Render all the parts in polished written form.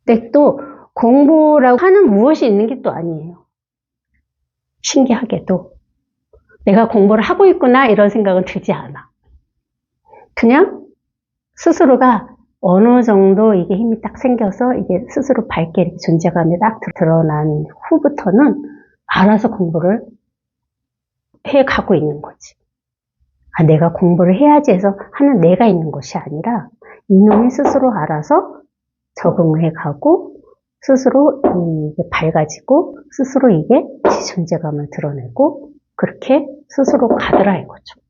근데 또 공부라고 하는 무엇이 있는 게 또 아니에요. 신기하게도 내가 공부를 하고 있구나 이런 생각은 들지 않아. 그냥 스스로가 어느 정도 이게 힘이 딱 생겨서 이게 스스로 밝게 이렇게 존재감이 딱 드러난 후부터는 알아서 공부를 해 가고 있는 거지. 아, 내가 공부를 해야지 해서 하는 내가 있는 것이 아니라 이놈이 스스로 알아서 적응을 해 가고 스스로 이게 밝아지고 스스로 이게 존재감을 드러내고 그렇게 스스로 가더라 이거죠.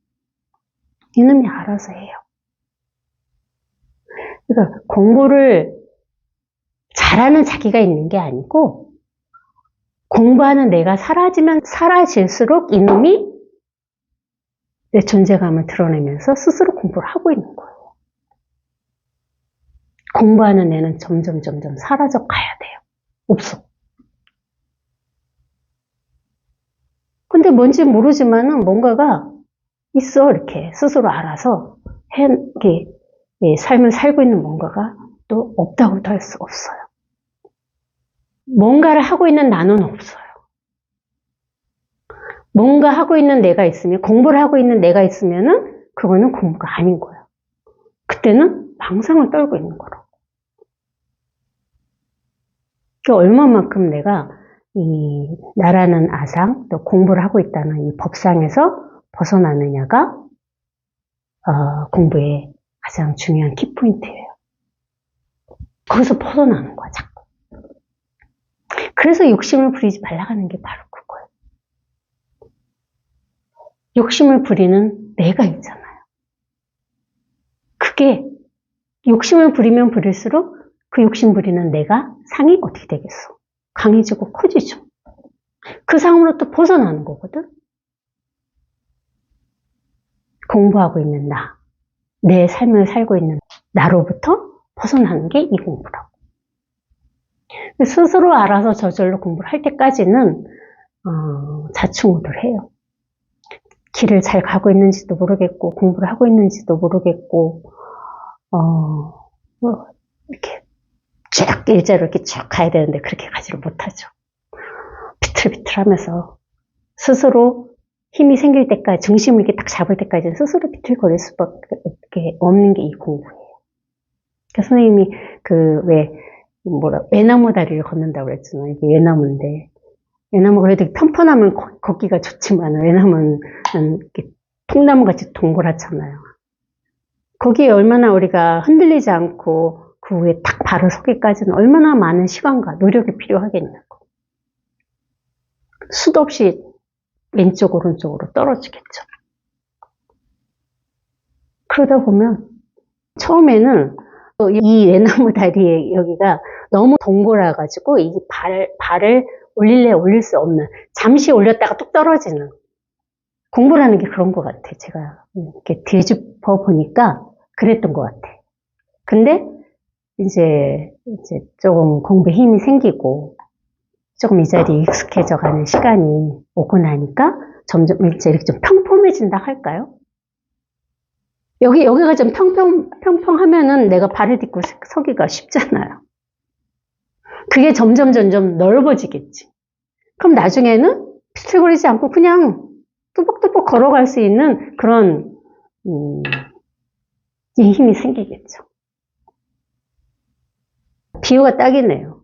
이놈이 알아서 해요. 그러니까 공부를 잘하는 자기가 있는 게 아니고 공부하는 내가 사라지면 사라질수록 이놈이 내 존재감을 드러내면서 스스로 공부를 하고 있는 거예요. 공부하는 애는 점점 사라져 가야 돼요. 없어. 근데 뭔지 모르지만은 뭔가가 있어. 이렇게 스스로 알아서 이렇게 삶을 살고 있는 뭔가가 또 없다고도 할 수 없어요. 뭔가를 하고 있는 나는 없어요. 뭔가 하고 있는 내가 있으면, 공부를 하고 있는 내가 있으면은 그거는 공부가 아닌 거예요. 그때는 망상을 떨고 있는 거라고. 얼마만큼 내가 이 나라는 아상, 또 공부를 하고 있다는 이 법상에서 벗어나느냐가 공부의 가장 중요한 키포인트예요. 거기서 벗어나는 거야, 자꾸. 그래서 욕심을 부리지 말라는 게 바로 그거예요. 욕심을 부리는 내가 있잖아요. 그게 욕심을 부리면 부릴수록 그 욕심 부리는 내가 상이 어떻게 되겠어? 강해지고 커지죠. 그 상으로 또 벗어나는 거거든. 공부하고 있는 나, 내 삶을 살고 있는 나로부터 벗어나는 게 이 공부라고. 스스로 알아서 저절로 공부를 할 때까지는 자충우돌 해요. 길을 잘 가고 있는지도 모르겠고 공부를 하고 있는지도 모르겠고 이렇게 쫙 일자로 이렇게 쭉 가야 되는데 그렇게 가지를 못하죠. 비틀비틀하면서 스스로 힘이 생길 때까지 중심을 이렇게 딱 잡을 때까지 스스로 비틀거릴 수밖에 없는 게 이 공부예요. 그러니까 선생님이 외나무 다리를 걷는다고 그랬잖아요. 이게 외나무인데 외나무 그래도 편편하면 걷기가 좋지만 외나무는 이렇게 통나무같이 동그랗잖아요. 거기에 얼마나 우리가 흔들리지 않고 그 위에 딱 바로 서기까지는 얼마나 많은 시간과 노력이 필요하겠냐고. 수도 없이 왼쪽 오른쪽으로 떨어지겠죠. 그러다 보면 처음에는 이 외나무 다리에 여기가 너무 동그라가지고 이 발을 올릴 수 없는, 잠시 올렸다가 뚝 떨어지는, 공부라는 게 그런 것 같아. 제가 이렇게 뒤집어 보니까 그랬던 것 같아. 근데 이제 조금 공부에 힘이 생기고 조금 이 자리에 익숙해져 가는 시간이 오고 나니까 점점 이제 이렇게 좀 평평해진다 할까요? 여기가 좀 평평하면은 내가 발을 딛고 서기가 쉽잖아요. 그게 점점 넓어지겠지. 그럼 나중에는 비틀거리지 않고 그냥 뚜벅뚜벅 걸어갈 수 있는 그런 힘이 생기겠죠. 비유가 딱이네요.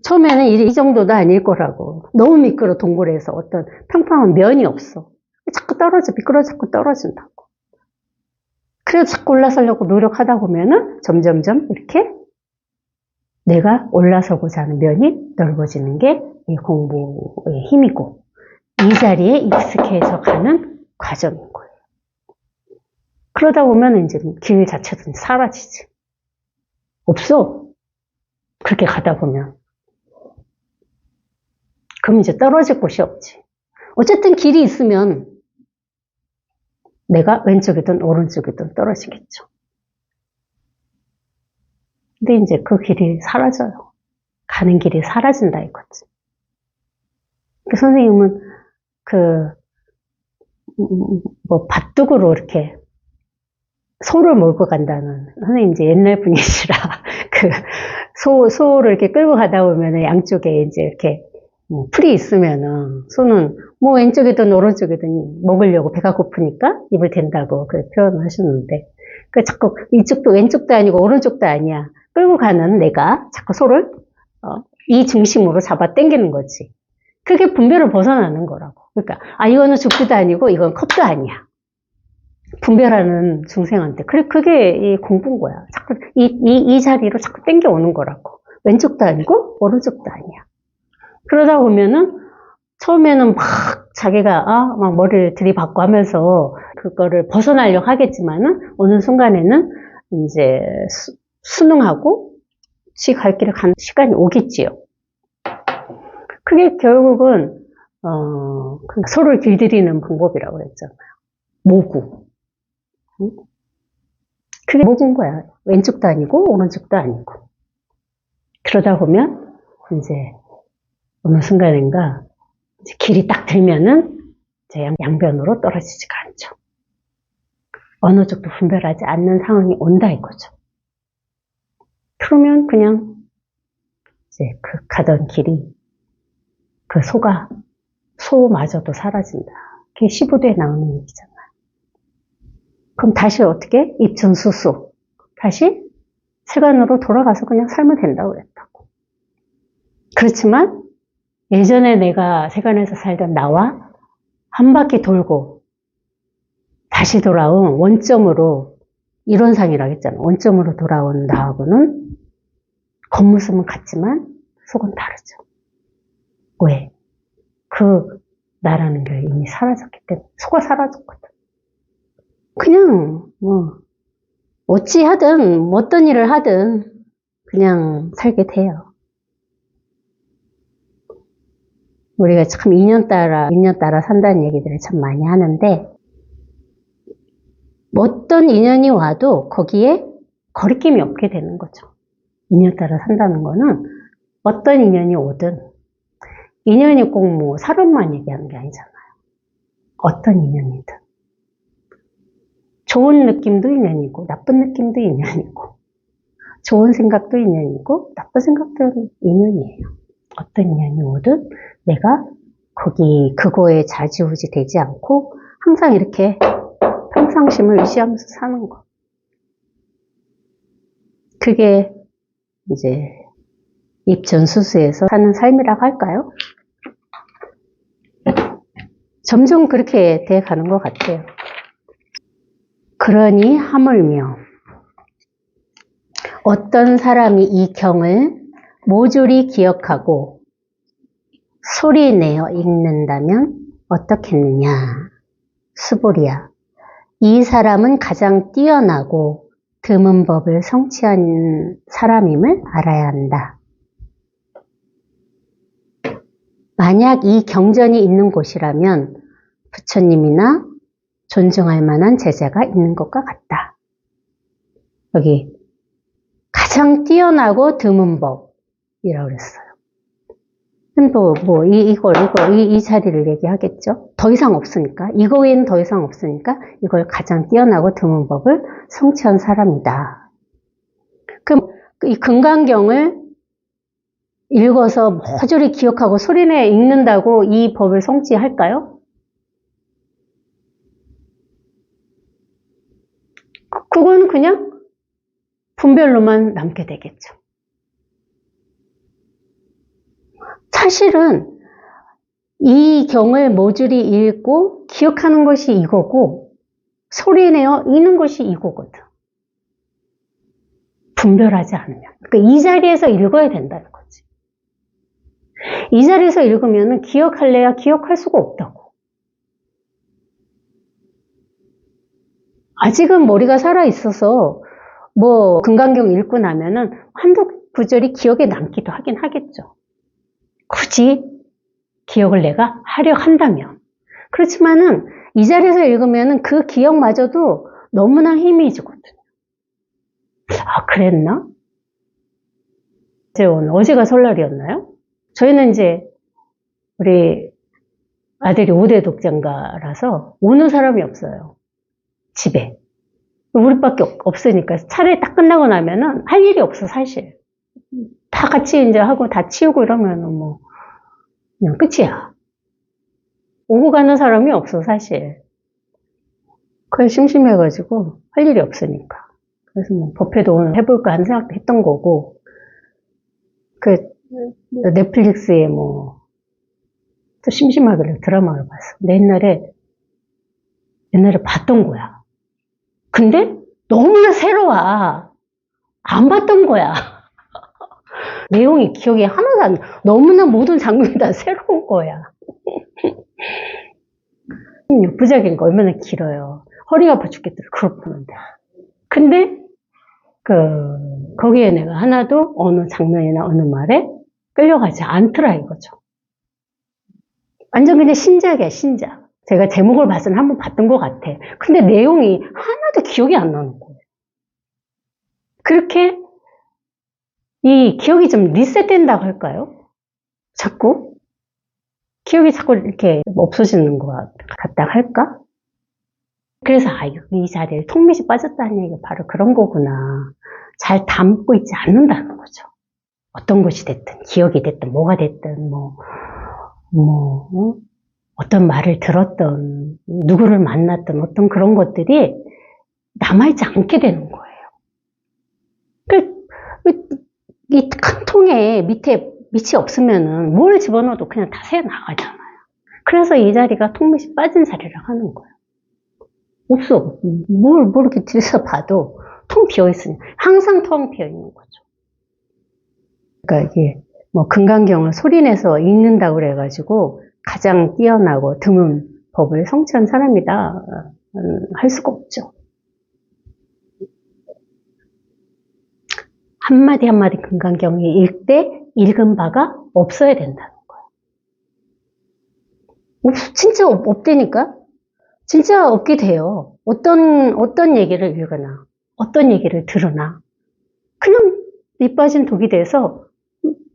처음에는 이 정도도 아닐 거라고. 너무 미끄러 동굴에서 어떤 평평한 면이 없어. 자꾸 자꾸 떨어진다고. 그래서 자꾸 올라서려고 노력하다 보면은 점점점 이렇게 내가 올라서고자 하는 면이 넓어지는 게 이 공부의 힘이고, 이 자리에 익숙해져 가는 과정인 거예요. 그러다 보면 이제 길 자체도 사라지지. 없어. 그렇게 가다 보면. 그럼 이제 떨어질 곳이 없지. 어쨌든 길이 있으면 내가 왼쪽이든 오른쪽이든 떨어지겠죠. 근데 이제 그 길이 사라져요. 가는 길이 사라진다 이거지. 선생님은 밭둑으로 이렇게 소를 몰고 간다는, 선생님 이제 옛날 분이시라 소를 이렇게 끌고 가다 보면은 양쪽에 이제 이렇게 풀이 있으면은 소는 뭐 왼쪽이든 오른쪽이든 먹으려고 배가 고프니까 입을 댄다고 그 표현을 하셨는데 그 자꾸 이쪽도 왼쪽도 아니고 오른쪽도 아니야. 끌고 가는 내가 자꾸 소를 이 중심으로 잡아 당기는 거지. 그게 분별을 벗어나는 거라고. 그러니까 이거는 죽기도 아니고 이건 컵도 아니야. 분별하는 중생한테. 그게 이 공부인 거야. 자꾸 이 자리로 자꾸 당겨오는 거라고. 왼쪽도 아니고 오른쪽도 아니야. 그러다 보면은 처음에는 막 자기가 막 머리를 들이받고 하면서 그거를 벗어나려고 하겠지만은 어느 순간에는 이제 순응하고 지 갈 길을 가는 시간이 오겠지요. 그게 결국은 소를 길들이는 방법이라고 그랬잖아요. 모구. 그게 모구인 거야. 왼쪽도 아니고 오른쪽도 아니고. 그러다 보면 이제 어느 순간인가 이제 길이 딱 들면은 이제 양변으로 떨어지지가 않죠. 어느 쪽도 분별하지 않는 상황이 온다 이거죠. 그러면 그냥 이제 그 가던 길이 그 소마저도 사라진다. 그게 15도에 나오는 얘기잖아요. 그럼 다시 어떻게? 입천수수. 다시 세간으로 돌아가서 그냥 살면 된다고 그랬다고. 그렇지만 예전에 내가 세간에서 살던 나와 한 바퀴 돌고 다시 돌아온 원점으로 이론상이라고 했잖아. 원점으로 돌아온 나하고는 겉모습은 같지만 속은 다르죠. 왜? 그 나라는 게 이미 사라졌기 때문에 속가 사라졌거든. 그냥 어찌 하든 어떤 일을 하든 그냥 살게 돼요. 우리가 참 인연 따라 산다는 얘기들을 참 많이 하는데 어떤 인연이 와도 거기에 거리낌이 없게 되는 거죠. 인연 따라 산다는 거는 어떤 인연이 오든 인연이 꼭 사람만 얘기하는 게 아니잖아요. 어떤 인연이든 좋은 느낌도 인연이고 나쁜 느낌도 인연이고 좋은 생각도 인연이고 나쁜 생각도 인연이에요. 어떤 인연이 오든 내가 그거에 좌지우지 되지 않고 항상 이렇게 평상심을 유지하면서 사는 거. 그게 이제 입전수수에서 사는 삶이라고 할까요? 점점 그렇게 돼 가는 것 같아요. 그러니 하물며 어떤 사람이 이 경을 모조리 기억하고 소리내어 읽는다면 어떻겠느냐. 수보리야. 이 사람은 가장 뛰어나고 드문 법을 성취한 사람임을 알아야 한다. 만약 이 경전이 있는 곳이라면 부처님이나 존중할 만한 제자가 있는 것과 같다. 여기 가장 뛰어나고 드문 법이라고 그랬어요. 또 이 자리를 얘기하겠죠. 더 이상 없으니까. 이거 외에는 더 이상 없으니까 이걸 가장 뛰어나고 드문 법을 성취한 사람이다. 그럼 이 금강경을 읽어서 모조리 기억하고 소리내 읽는다고 이 법을 성취할까요? 그건 그냥 분별로만 남게 되겠죠. 사실은 이 경을 모조리 읽고 기억하는 것이 이거고 소리내어 읽는 것이 이거거든. 분별하지 않으면. 그러니까 이 자리에서 읽어야 된다는 거지. 이 자리에서 읽으면 기억할래야 기억할 수가 없다고. 아직은 머리가 살아있어서 금강경 읽고 나면은 한두 구절이 기억에 남기도 하긴 하겠죠. 굳이 기억을 내가 하려 한다면. 그렇지만은 이 자리에서 읽으면은 그 기억마저도 너무나 희미해지거든요. 그랬나? 어제가 설날이었나요? 저희는 이제 우리 아들이 5대 독장가라서 오는 사람이 없어요. 집에. 우리밖에 없으니까 차라리 딱 끝나고 나면은 할 일이 없어 사실. 다 같이 이제 하고 다 치우고 이러면은 뭐, 그냥 끝이야. 오고 가는 사람이 없어, 사실. 그래, 심심해가지고, 할 일이 없으니까. 그래서 뭐, 버페도 오늘 해볼까 하는 생각도 했던 거고, 넷플릭스에 뭐, 또 심심하길래 드라마를 봤어. 근데 옛날에 봤던 거야. 근데 너무나 새로워. 안 봤던 거야. 내용이 기억이 하나도 안 나. 너무나 모든 장면이 다 새로운 거야. 부작인 거 얼마나 길어요. 허리가 아파 죽겠더라. 그걸 보는데. 근데, 거기에 내가 하나도 어느 장면이나 어느 말에 끌려가지 않더라, 이거죠. 완전 그냥 신작이야, 신작. 제가 제목을 봐서는 한번 봤던 것 같아. 근데 내용이 하나도 기억이 안 나는 거예요. 그렇게 이 기억이 좀 리셋된다고 할까요? 자꾸 기억이 자꾸 이렇게 없어지는 것 같다 할까? 그래서 이 자리에 턱밑이 빠졌다는 얘기가 바로 그런 거구나. 잘 담고 있지 않는다는 거죠. 어떤 것이 됐든 기억이 됐든 뭐가 됐든 어떤 말을 들었던 누구를 만났던 어떤 그런 것들이 남아있지 않게 되는 거예요. 이 큰 통에 밑에 밑이 없으면은 뭘 집어넣어도 그냥 다 새 나가잖아요. 그래서 이 자리가 턱밑이 빠진 자리를 하는 거예요. 없어. 뭘 이렇게 들여다봐도 통 비어있으니 항상 텅 비어있는 거죠. 그러니까 이게 뭐 금강경을 소리내서 읽는다고 그래가지고 가장 뛰어나고 드문 법을 성취한 사람이다 할 수가 없죠. 한마디 한마디 금강경이 읽되 읽은 바가 없어야 된다는 거예요. 진짜 없다니까? 진짜 없게 돼요. 어떤 얘기를 읽거나 어떤 얘기를 들으나 그냥 밑 빠진 독이 돼서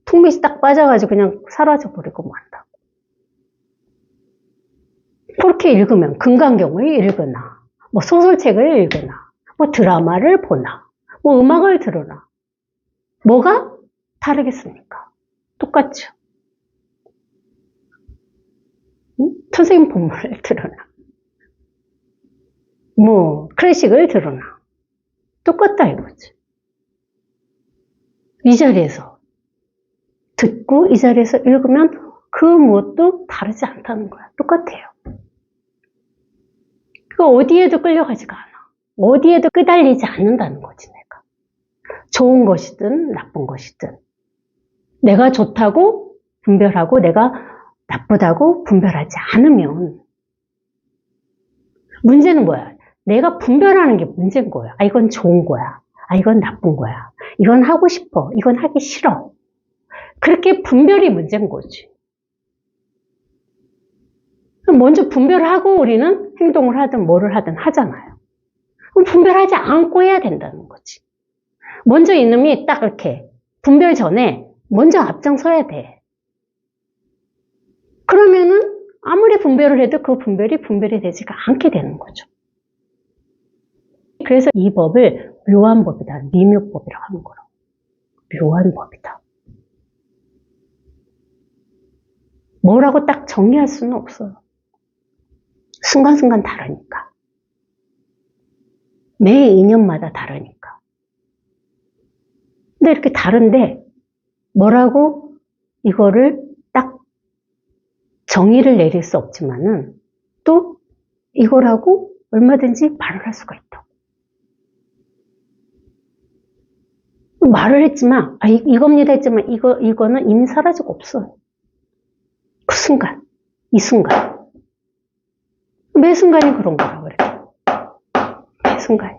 턱밑이 딱 빠져가지고 그냥 사라져버리고 만다. 그렇게 읽으면 금강경을 읽거나 뭐 소설책을 읽거나 뭐 드라마를 보나 뭐 음악을 들으나 뭐가 다르겠습니까? 똑같죠. 응? 선생님 본문을 들으나 뭐 클래식을 들으나 똑같다 이거지. 이 자리에서 듣고 이 자리에서 읽으면 그 무엇도 다르지 않다는 거야. 똑같아요. 그 어디에도 끌려가지가 않아. 어디에도 끄달리지 않는다는 거지 내가. 좋은 것이든 나쁜 것이든 내가 좋다고 분별하고 내가 나쁘다고 분별하지 않으면 문제는 뭐야? 내가 분별하는 게 문제인 거야. 아 이건 좋은 거야. 아 이건 나쁜 거야. 이건 하고 싶어. 이건 하기 싫어. 그렇게 분별이 문제인 거지. 먼저 분별을 하고 우리는 행동을 하든 뭐를 하든 하잖아요. 그럼 분별하지 않고 해야 된다는 거지. 먼저 이놈이 딱 이렇게 분별 전에 먼저 앞장서야 돼. 그러면은 아무리 분별을 해도 그 분별이 되지가 않게 되는 거죠. 그래서 이 법을 묘한 법이다. 미묘법이라고 하는 거로. 묘한 법이다. 뭐라고 딱 정리할 수는 없어요. 순간순간 다르니까. 매 인연마다 다르니까. 근데 이렇게 다른데 뭐라고 이거를 딱 정의를 내릴 수 없지만은 또 이거라고 얼마든지 말을 할 수가 있다. 말을 했지만 이겁니다 했지만 이거는 이미 사라지고 없어요. 그 순간, 이 순간. 매 순간이 그런 거라고 그래. 매 순간.